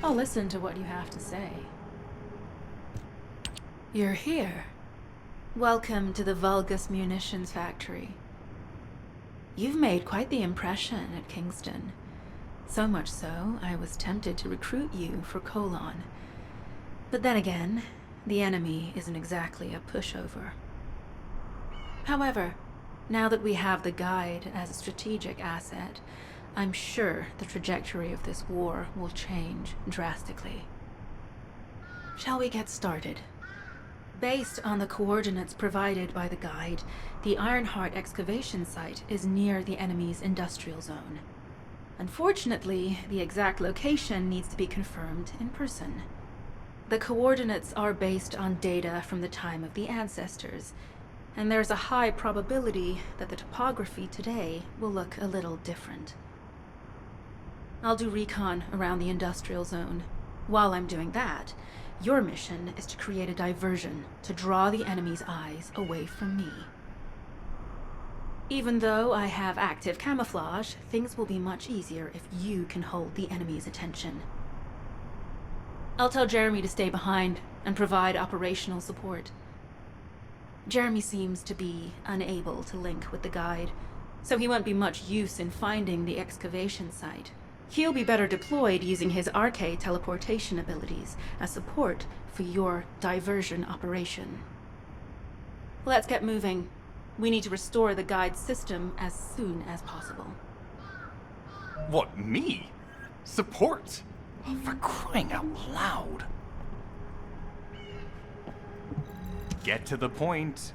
I'll listen to what you have to say. You're here. Welcome to the Vulgus Munitions Factory. You've made quite the impression at Kingston. So much so, I was tempted to recruit you for Colon. But then again, the enemy isn't exactly a pushover. However, now that we have the Guide as a strategic asset, I'm sure the trajectory of this war will change drastically. Shall we get started? Based on the coordinates provided by the Guide, the Ironheart excavation site is near the enemy's industrial zone. Unfortunately, the exact location needs to be confirmed in person. The coordinates are based on data from the time of the ancestors, and there's a high probability that the topography today will look a little different. I'll do recon around the industrial zone. While I'm doing that, your mission is to create a diversion to draw the enemy's eyes away from me. Even though I have active camouflage, things will be much easier if you can hold the enemy's attention. I'll tell Jeremy to stay behind and provide operational support. Jeremy seems to be unable to link with the Guide, so he won't be much use in finding the excavation site. He'll be better deployed using his RK teleportation abilities as support for your diversion operation. Let's get moving. We need to restore the Guide system as soon as possible. What, me? Support? Oh, for crying out loud. Get to the point.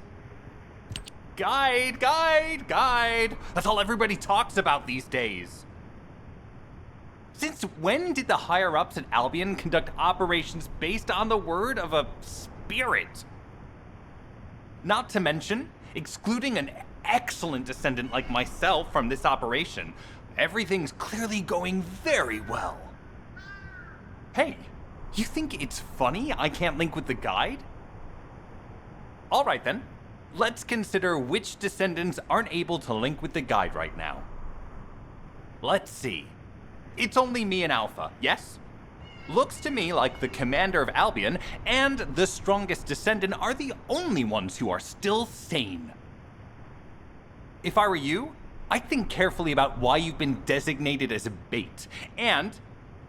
Guide! That's all everybody talks about these days. Since when did the higher-ups at Albion conduct operations based on the word of a spirit? Not to mention, excluding an excellent descendant like myself from this operation, everything's clearly going very well. Hey, you think it's funny I can't link with the Guide? Alright then, let's consider which descendants aren't able to link with the Guide right now. Let's see. It's only me and Alpha, yes? Looks to me like the commander of Albion and the strongest descendant are the only ones who are still sane. If I were you, I'd think carefully about why you've been designated as a bait, and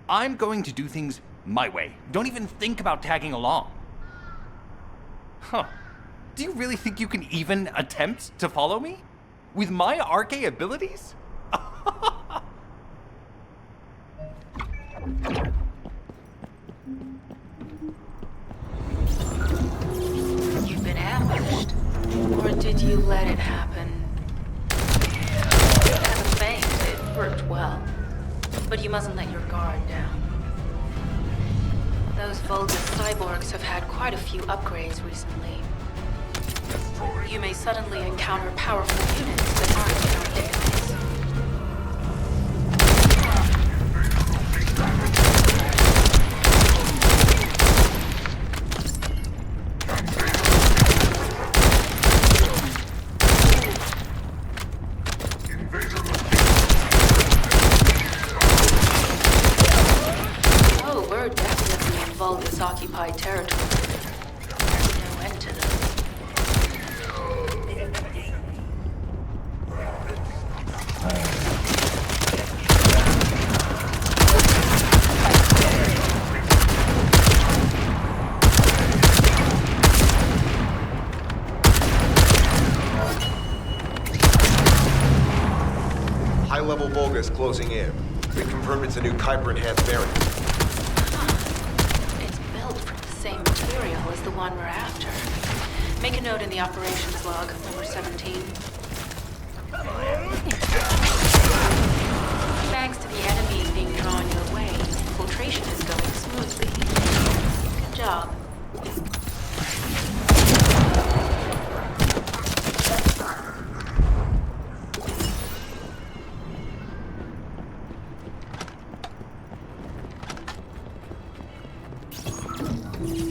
I'm going to do things my way. Don't even think about tagging along. Huh. Do you really think you can even attempt to follow me? With my RK abilities? You've been ambushed. Or did you let it happen? As a feint, it worked well. But you mustn't let your guard down. Those Vulgus cyborgs have had quite a few upgrades recently. You may suddenly encounter powerful units that aren't in our database. Oh, we're definitely in Vulgus-occupied territory. No end to them. High-level Vulgus closing in. We confirmed it's a new Kuiper-enhanced variant. It's built from the same material as the one we're after. Make a note in the operations log, number 17. Thanks to the enemy being drawn your way, infiltration is going smoothly. Good job.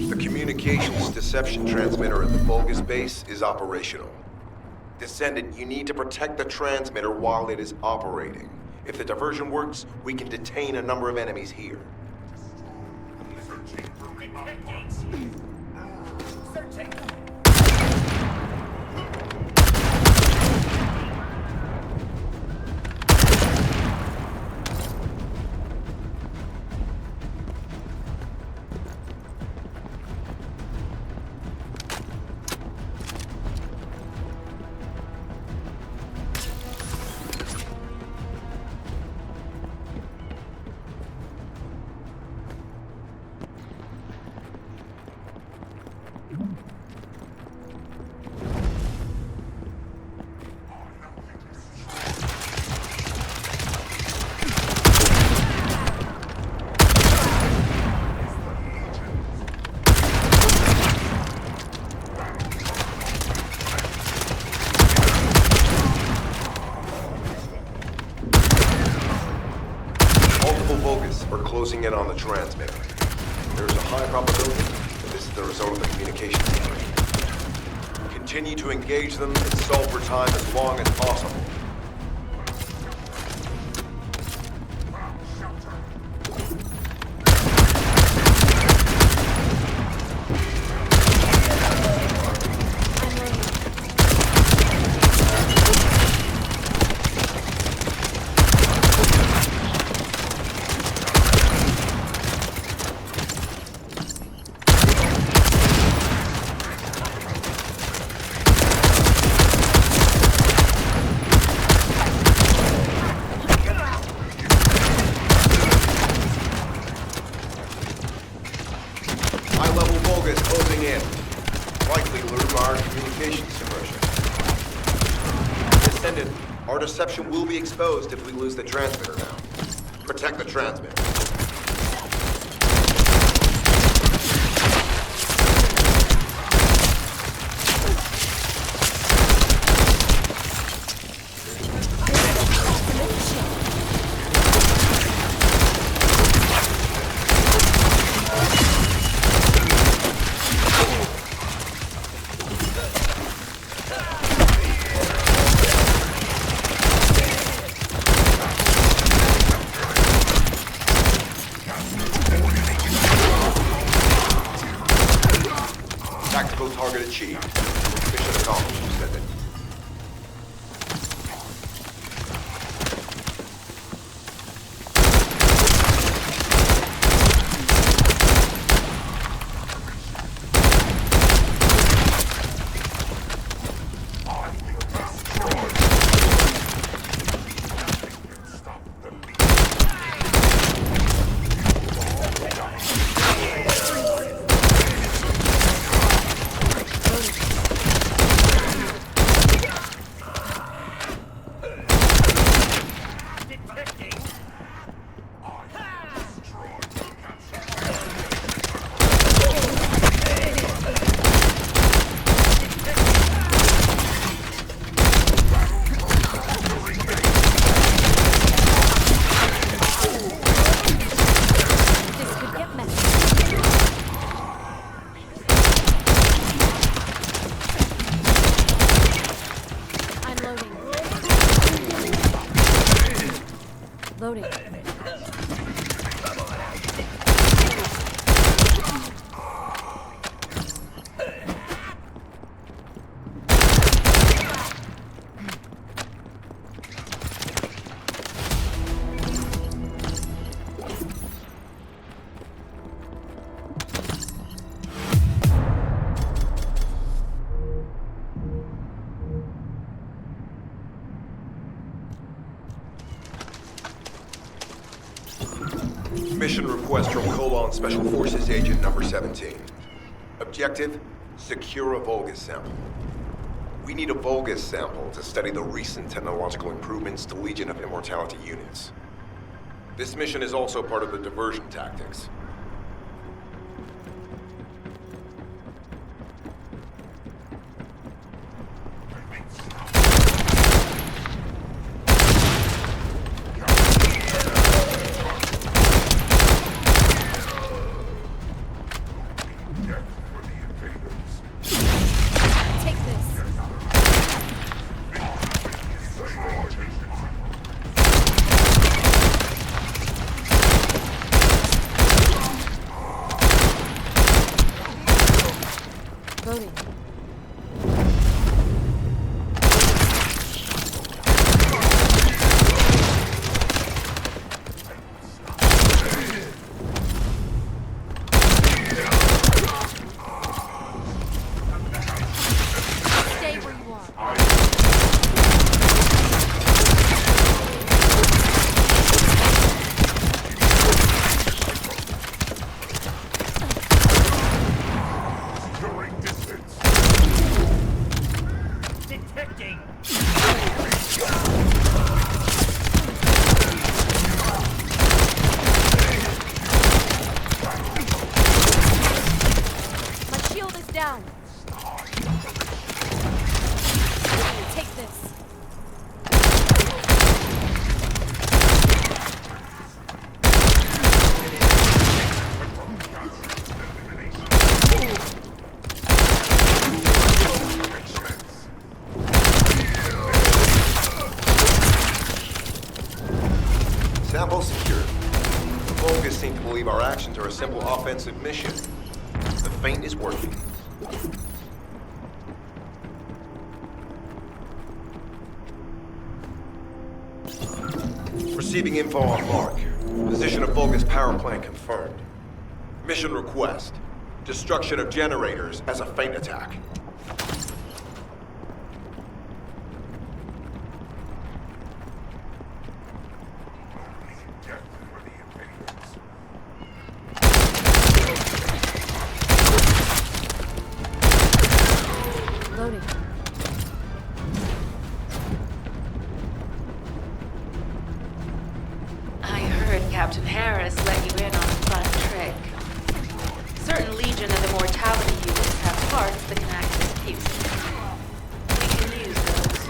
The communications deception transmitter at the Vulgus base is operational. Descendant, you need to protect the transmitter while it is operating. If the diversion works, we can detain a number of enemies here. Closing in on the transmitter. There's a high probability that this is the result of the communication system. Continue to engage them and solve for time as long as possible. Descendant, our deception will be exposed if we lose the transmitter now. Protect the transmitter. Tactical target achieved. Mission accomplished, Descendant. Loading. Mission request from Colon Special Forces Agent number 17. Objective, secure a Vulgus sample. We need a Vulgus sample to study the recent technological improvements to Legion of Immortality units. This mission is also part of the diversion tactics. Sample secured. The Vulgus seem to believe our actions are a simple offensive mission. The feint is working. Receiving info on mark. Position of Vulgus power plant confirmed. Mission request. Destruction of generators as a feint attack. Loading. I heard Captain Harris let you in on a fun trick. Certain Legion of Immortality units have parts that can act as fuses. We can use those.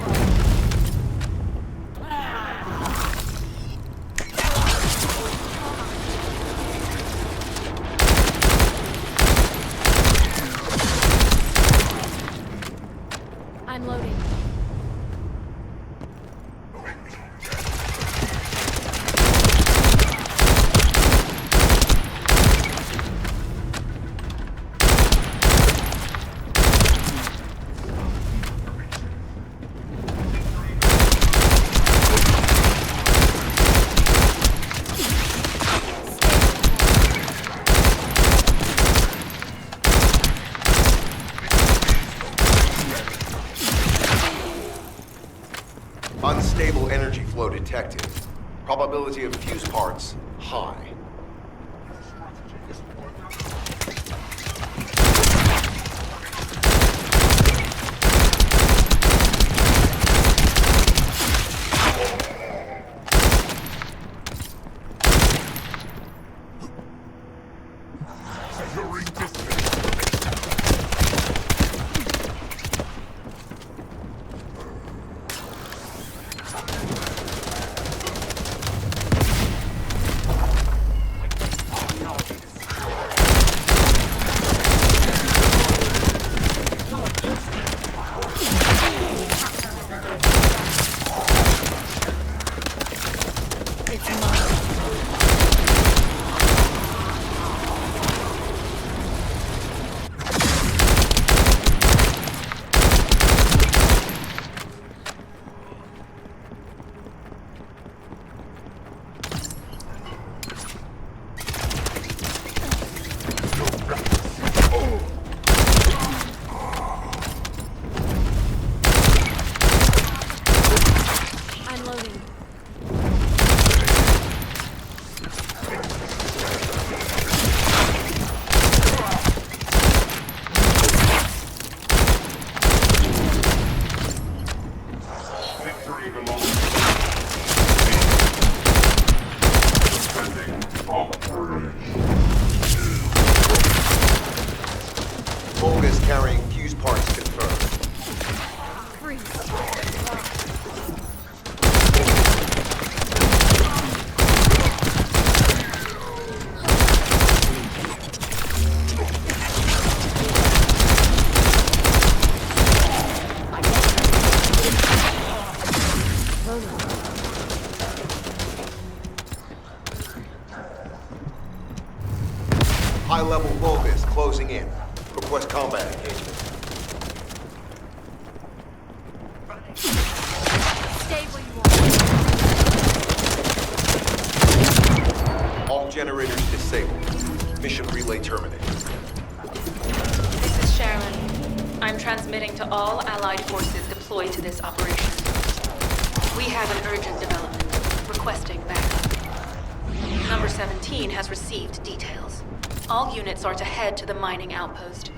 I'm loading. Unstable energy flow detected. Probability of fuse parts, high. Vulgus carrying fuse parts confirmed. High-level Vulgus closing in. Request combat engagement. Stay where you are. All generators disabled. Mission relay terminated. This is Sherilyn. I'm transmitting to all Allied forces deployed to this operation. We have an urgent development, requesting backup. Number 17 has received details. All units are to head to the mining outpost.